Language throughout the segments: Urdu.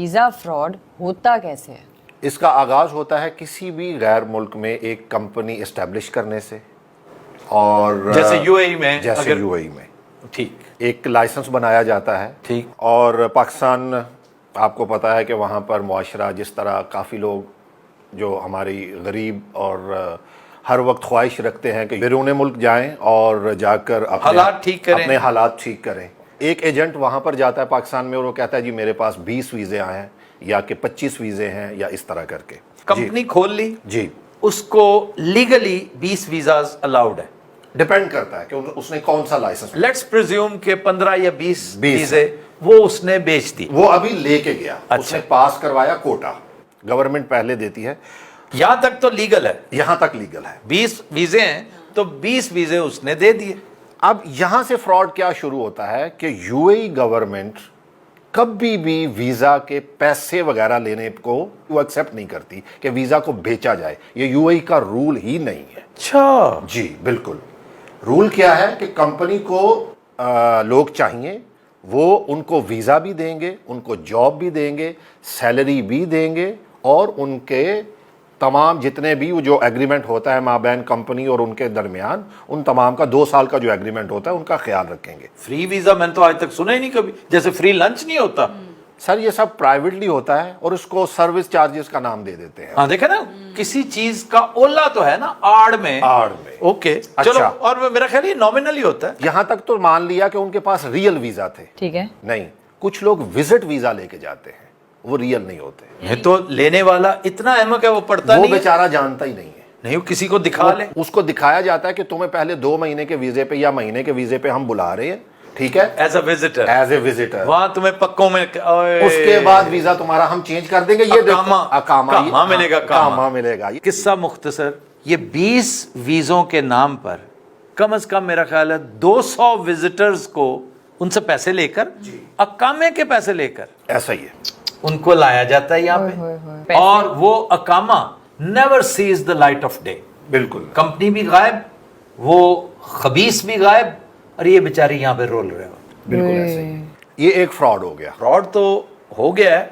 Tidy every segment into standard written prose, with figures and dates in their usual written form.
ویزا فراڈ ہوتا کیسے ہے؟ اس کا آغاز ہوتا ہے کسی بھی غیر ملک میں ایک کمپنی اسٹیبلش کرنے سے، اور جیسے یو اے ای میں، جیسے یو اے ای میں ٹھیک ایک لائسنس بنایا جاتا ہے، ٹھیک، اور پاکستان آپ کو پتہ ہے کہ وہاں پر معاشرہ جس طرح کافی لوگ جو ہماری غریب اور ہر وقت خواہش رکھتے ہیں کہ بیرون ملک جائیں اور جا کر حالات ٹھیک کریں، اپنے حالات ٹھیک کریں۔ ایک ایجنٹ وہاں پر جاتا ہے پاکستان میں اور وہ کہتا ہے جی میرے پاس 20 ویزے آئے ہیں یا کہ 25 ویزے ہیں یا اس طرح کر کے کمپنی کھول لی، جی اس کو لیگلی 20 ویزاز الاؤڈ ہے، ڈیپینڈ کرتا ہے کہ اس نے کون سا لائسنس، لیٹس پریزیوم کہ 15 یا 20 ویزے وہ اس نے بیچ دی، وہ ابھی لے کے گیا، اس نے پاس کروایا کوٹا، گورنمنٹ پہلے دیتی ہے، یہاں تک تو لیگل ہے، یہاں تک لیگل ہے، 20 ویزے ہیں تو 20 ویزے اس نے دے دیے۔ اب یہاں سے فراڈ کیا شروع ہوتا ہے کہ یو اے ای گورنمنٹ کبھی بھی ویزا کے پیسے وغیرہ لینے کو وہ ایکسیپٹ نہیں کرتی کہ ویزا کو بیچا جائے، یہ یو اے ای کا رول ہی نہیں ہے۔ اچھا جی بالکل، رول کیا ہے کہ کمپنی کو لوگ چاہیے، وہ ان کو ویزا بھی دیں گے، ان کو جاب بھی دیں گے، سیلری بھی دیں گے، اور ان کے تمام جتنے بھی جو ایگریمنٹ ہوتا ہے مابین کمپنی اور ان کے درمیان، ان تمام کا 2 سال کا جو ایگریمنٹ ہوتا ہے ان کا خیال رکھیں گے۔ فری ویزا میں نے تو آج تک سنا ہی نہیں کبھی، جیسے فری لنچ نہیں ہوتا۔ سر یہ سب پرائیویٹلی ہوتا ہے اور اس کو سروس چارجز کا نام دے دیتے ہیں۔ ہاں دیکھیں نا، کسی چیز کا اولا تو ہے نا آڑ میں، اوکے چلو، اور میرا خیال یہ نامنل ہی ہوتا ہے۔ یہاں تک تو مان لیا کہ ان کے پاس ریئل ویزا تھے، ٹھیک ہے، نہیں کچھ لوگ وزٹ ویزا لے کے جاتے ہیں، وہ ریئل نہیں ہوتے، یہ تو لینے والا اتنا احمق ہے وہ پڑھتا وہ نہیں ہے، بیچارہ جانتا ہی نہیں ہے، نہیں وہ کسی کو دکھا لے، اس کو دکھایا جاتا ہے کہ تمہیں پہلے 2 مہینے کے ویزے پہ یا مہینے کے ویزے پہ ہم بلا رہے ہیں، ٹھیک ہے، as a visitor, as a visitor, وہاں تمہیں پکوں میں اس کے بعد ویزا تمہارا ہم چینج کر دیں گے، یہ اقامہ ملے گا، اقامہ ملے گا۔ قصہ مختصر، یہ 20 ویزوں کے نام پر کم از کم میرا خیال ہے 200 وزٹرز کو ان سے پیسے لے کر، اقامے کے پیسے لے کر ایسا ہی ہے، ان کو لایا جاتا ہے یہاں پہ، اور وہ اقامہ never sees the light of day, بالکل، کمپنی بھی غائب، وہ خبیث بھی غائب، اور یہ بیچاری یہاں پہ رول رہے ہو۔ بالکل ایسا ہی، یہ ایک فراڈ ہو گیا۔ فراڈ تو ہو گیا ہے،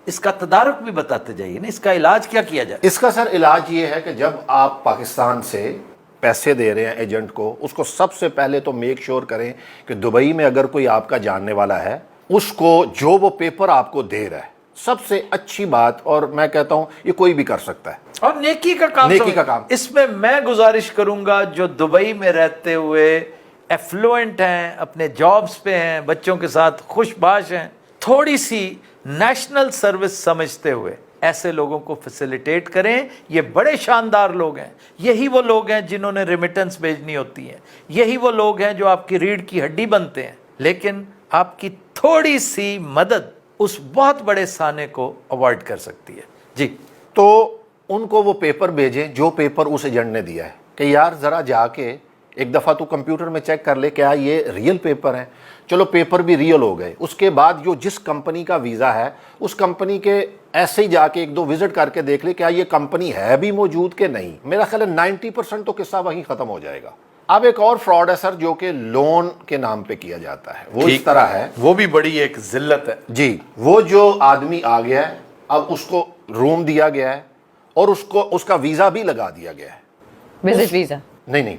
اس کا تدارک بھی بتاتے جائیے نا، اس کا علاج کیا کیا جائے؟ اس کا سر علاج یہ ہے کہ جب آپ پاکستان سے پیسے دے رہے ہیں ایجنٹ کو، اس کو سب سے پہلے تو میک شور کریں کہ دبئی میں اگر کوئی آپ کا جاننے والا ہے، اس کو جو وہ پیپر آپ کو دے رہا ہے، سب سے اچھی بات، اور میں کہتا ہوں یہ کوئی بھی کر سکتا ہے، اور نیکی کا کام، نیکی کا کام۔ اس میں میں گزارش کروں گا جو دبئی میں رہتے ہوئے ایفلوئنٹ ہیں، اپنے جابز پہ ہیں، بچوں کے ساتھ خوش باش ہیں، تھوڑی سی نیشنل سروس سمجھتے ہوئے ایسے لوگوں کو فیسیلیٹیٹ کریں۔ یہ بڑے شاندار لوگ ہیں، یہی وہ لوگ ہیں جنہوں نے ریمیٹنس بھیجنی ہوتی ہے، یہی وہ لوگ ہیں جو آپ کی ریڑھ کی ہڈی بنتے ہیں، لیکن آپ کی تھوڑی سی مدد اس بہت بڑے سانے کو اوائڈ کر سکتی ہے۔ جی، تو ان کو وہ پیپر بھیجیں جو پیپر اس ایجنٹ نے دیا ہے، کہ یار ذرا جا کے ایک دفعہ تو کمپیوٹر میں چیک کر لے کیا یہ ریئل پیپر ہیں۔ چلو پیپر بھی ریئل ہو گئے، اس کے بعد جو جس کمپنی کا ویزا ہے اس کمپنی کے ایسے ہی جا کے 1-2 وزٹ کر کے دیکھ لے کیا یہ کمپنی ہے بھی موجود کہ نہیں۔ میرا خیال ہے 90% تو قصہ وہیں ختم ہو جائے گا۔ اب ایک اور فراڈ ہے سر جو کہ لون کے نام پہ کیا جاتا ہے، وہ اس طرح ہے، وہ بھی بڑی ایک ذلت ہے۔ جی، وہ جو آدمی آ گیا ہے، اب اس کو روم دیا گیا ہے اور اس کا ویزا بھی لگا دیا گیا ہے، وزٹ ویزا نہیں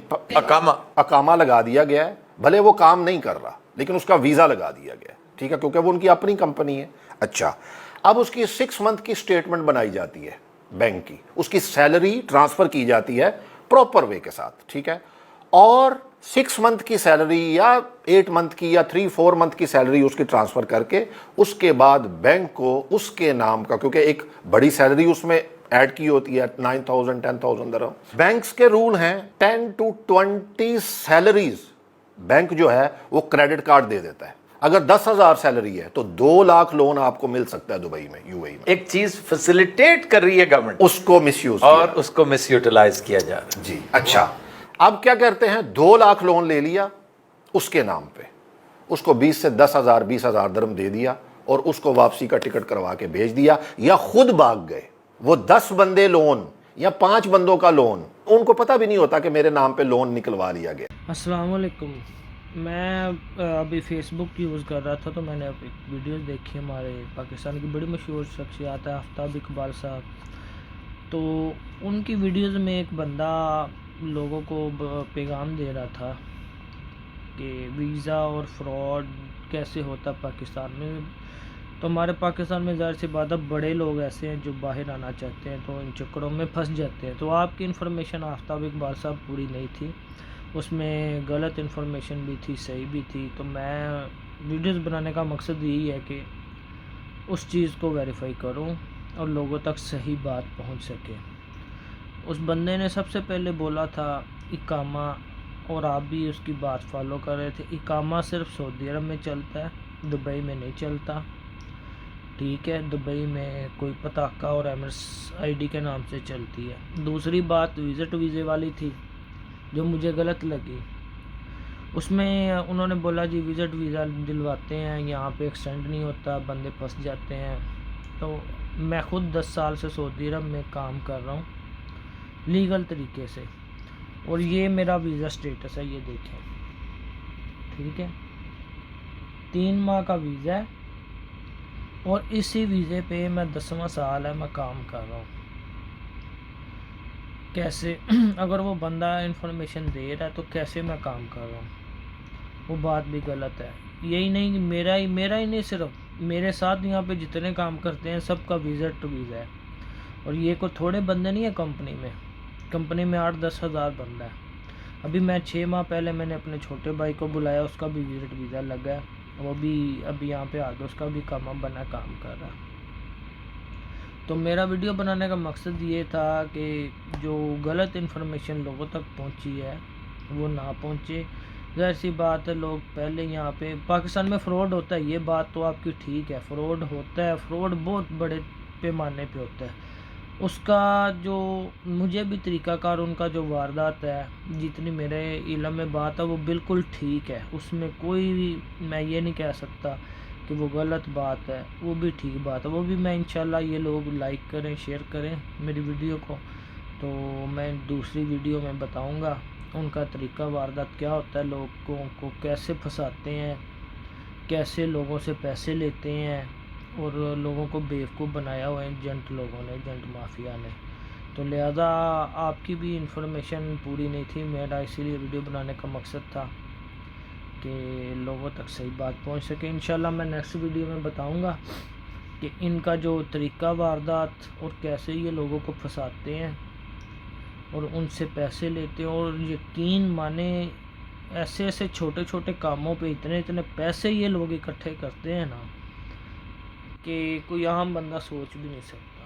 اقامہ لگا دیا گیا ہے، بھلے وہ کام نہیں کر رہا لیکن اس کا ویزا لگا دیا گیا ہے، ٹھیک ہے، کیونکہ وہ ان کی اپنی کمپنی ہے۔ اچھا، اب اس کی 6 منتھ کی سٹیٹمنٹ بنائی جاتی ہے بینک کی، اس کی سیلری ٹرانسفر کی جاتی ہے پراپر وے کے ساتھ، ٹھیک ہے، اور 6 منتھ کی سیلری یا 8 منتھ کی یا 3-4 منتھ کی سیلری اس کی ٹرانسفر کر کے اس کے بعد بینک کو اس کے نام کا، کیونکہ ایک بڑی سیلری اس میں ایڈ کی ہوتی ہے 9,000 10,000 درہم، بینکس کے رول ہیں 10 to 20 سیلریز بینک جو ہے وہ کریڈٹ کارڈ دے دیتا ہے۔ اگر 10,000 سیلری ہے تو 2 لاکھ لون آپ کو مل سکتا ہے دبئی میں، یو اے ای میں۔ ایک چیز فیسیلیٹیٹ کر رہی ہے گورنمنٹ، اس کو مس یوز اور اس کو مس یوٹیلائز کیا جا رہا ہے۔ جی، اچھا، اب کیا کرتے ہیں، 2 لاکھ لون لے لیا اس کے نام پہ، اس کو 20 سے 10,000 20,000 درہم دے دیا اور اس کو واپسی کا ٹکٹ کروا کے بھیج دیا، یا خود بھاگ گئے۔ وہ 10 بندے لون یا 5 بندوں کا لون، ان کو پتہ بھی نہیں ہوتا کہ میرے نام پہ لون نکلوا لیا گیا۔ السلام علیکم، میں ابھی فیس بک یوز کر رہا تھا تو میں نے ایک ویڈیوز دیکھی ہمارے پاکستان کی بڑی مشہور شخصیات ہے آفتاب اقبال صاحب، تو ان کی ویڈیوز میں ایک بندہ لوگوں کو پیغام دے رہا تھا کہ ویزا اور فراڈ کیسے ہوتا پاکستان میں. تو ہمارے پاکستان میں ظاہر سی بات ہے بڑے لوگ ایسے ہیں جو باہر آنا چاہتے ہیں تو ان چکروں میں پھنس جاتے ہیں. تو آپ کی انفارمیشن آفتاب اقبال صاحب پوری نہیں تھی، اس میں غلط انفارمیشن بھی تھی، صحیح بھی تھی. تو میں ویڈیوز بنانے کا مقصد یہی ہے کہ اس چیز کو ویریفائی کروں اور لوگوں تک صحیح بات پہنچ سکے. اس بندے نے سب سے پہلے بولا تھا اقامہ، اور آپ بھی اس کی بات فالو کر رہے تھے. اقامہ صرف سعودی عرب میں چلتا ہے، دبئی میں نہیں چلتا. ٹھیک ہے، دبئی میں کوئی پتاکہ اور ایمرس آئی ڈی کے نام سے چلتی ہے. دوسری بات وزٹ ویزے والی تھی جو مجھے غلط لگی. اس میں انہوں نے بولا جی وزٹ ویزا دلواتے ہیں، یہاں پہ ایکسٹینڈ نہیں ہوتا، بندے پھنس جاتے ہیں. تو میں خود 10 سال سے سعودی عرب میں کام کر رہا ہوں لیگل طریقے سے، اور یہ میرا ویزا سٹیٹس ہے، یہ دیکھیں. ٹھیک ہے، 3 ماہ کا ویزا ہے اور اسی ویزے پہ میں 10واں سال ہے میں کام کر رہا ہوں. کیسے اگر وہ بندہ انفارمیشن دے رہا ہے تو کیسے میں کام کر رہا ہوں؟ وہ بات بھی غلط ہے. یہی نہیں کہ میرا ہی نہیں، صرف میرے ساتھ یہاں پہ جتنے کام کرتے ہیں سب کا وزٹ ویزا ہے. اور یہ کوئی تھوڑے بندے نہیں ہیں، کمپنی میں 8-10 ہزار بندہ ہے. ابھی میں 6 ماہ پہلے میں نے اپنے چھوٹے بھائی کو بلایا، اس کا بھی وزٹ ویزا لگا ہے، وہ بھی ابھی یہاں پہ آ گیا، اس کا بھی کام بنا کام کر رہا ہے. تو میرا ویڈیو بنانے کا مقصد یہ تھا کہ جو غلط انفارمیشن لوگوں تک پہنچی ہے وہ نہ پہنچے. ظاہر سی بات ہے لوگ پہلے یہاں پہ پاکستان میں فراڈ ہوتا ہے، یہ بات تو آپ کی ٹھیک ہے، فراڈ ہوتا ہے، فراڈ بہت بڑے پیمانے پہ ہوتا ہے. اس کا جو مجھے بھی طریقہ کار ان کا جو واردات ہے، جتنی میرے علم میں بات ہے وہ بالکل ٹھیک ہے. اس میں کوئی میں یہ نہیں کہہ سکتا کہ وہ غلط بات ہے، وہ بھی ٹھیک بات ہے. وہ بھی میں انشاءاللہ یہ لوگ لائک کریں، شیئر کریں میری ویڈیو کو، تو میں دوسری ویڈیو میں بتاؤں گا ان کا طریقہ واردات کیا ہوتا ہے، لوگوں کو کیسے پھنساتے ہیں، کیسے لوگوں سے پیسے لیتے ہیں، اور لوگوں کو بیوقوف بنایا ہوا ہے ایجنٹ لوگوں نے، ایجنٹ مافیا نے. تو لہذا آپ کی بھی انفارمیشن پوری نہیں تھی، میرا اسی لیے ویڈیو بنانے کا مقصد تھا کہ لوگوں تک صحیح بات پہنچ سکے. انشاءاللہ میں نیکسٹ ویڈیو میں بتاؤں گا کہ ان کا جو طریقہ واردات اور کیسے یہ لوگوں کو پھنساتے ہیں اور ان سے پیسے لیتے ہیں. اور یقین مانے ایسے چھوٹے چھوٹے کاموں پہ اتنے پیسے یہ لوگ اکٹھے کرتے ہیں نا کہ کوئی عام بندہ سوچ بھی نہیں سکتا.